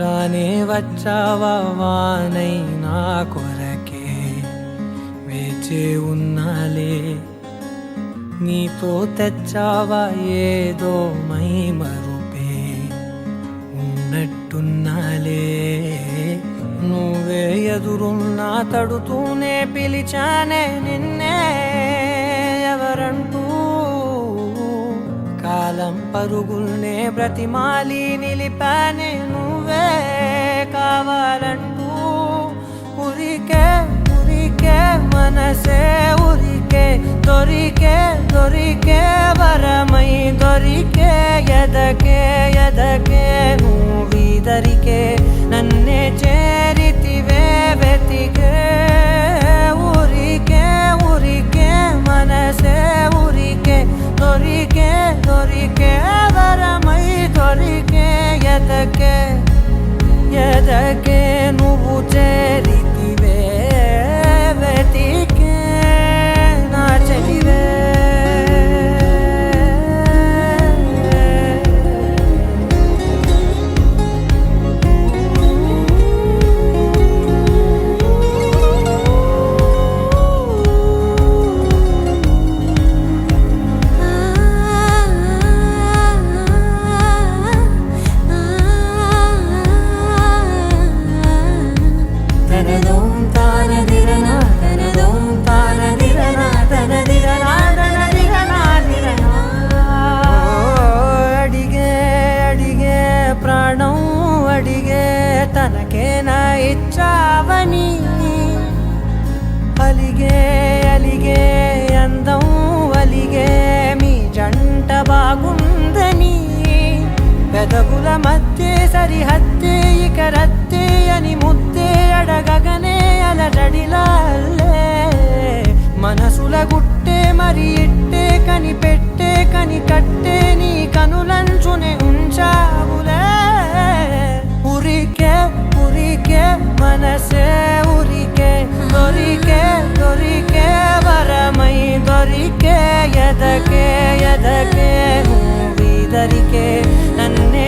రానే వచ్చావా వానై నా కొరకే వేచే ఉన్నాలే నీతో తెచ్చావా ఏదో మై మరుపే ఉన్నట్టున్నాలే నువ్వే ఎదురున్నా తడుతూనే పిలిచానే నిన్నే ఎవరంటూ కాలం పరుగుల్నే బ్రతిమాలి నిలిపానే నువ్వే కావాలంటూ ఉరికే ఉరికే మనసే ఉరికే దొరికే దొరికే వరమై దొరికే ఎదకే ఎదకే నువ్విదరికే నన్నే చేరితివే వెతికే ఉరికే ఉరికే మనసే ఉరికే దొరికే దొరికే వరమై దొరికే ఎదకే ఎదకే నువ్వు చేరితివే వెతికే నా చెలివే ప్రాణం అడిగే తనకేనా ఇచ్చావని అలిగే అలిగే అందం అలిగే మీ జంట బాగుందని పెదవుల మధ్య సరిహద్దే ఇక రద్దే అని ముద్దే అడగగనే అలజడిలాల్లే మనసుల గుట్టే మరి ఇట్టే కనిపెట్టే కనికట్టే నీ కనులంచునే ఉంచావులే ఉరికే ఉరికే మనసే ఉరికే దొరికే దొరికే వరమై దొరికే ఎదకే ఎదకే నువ్విదరికే నన్నే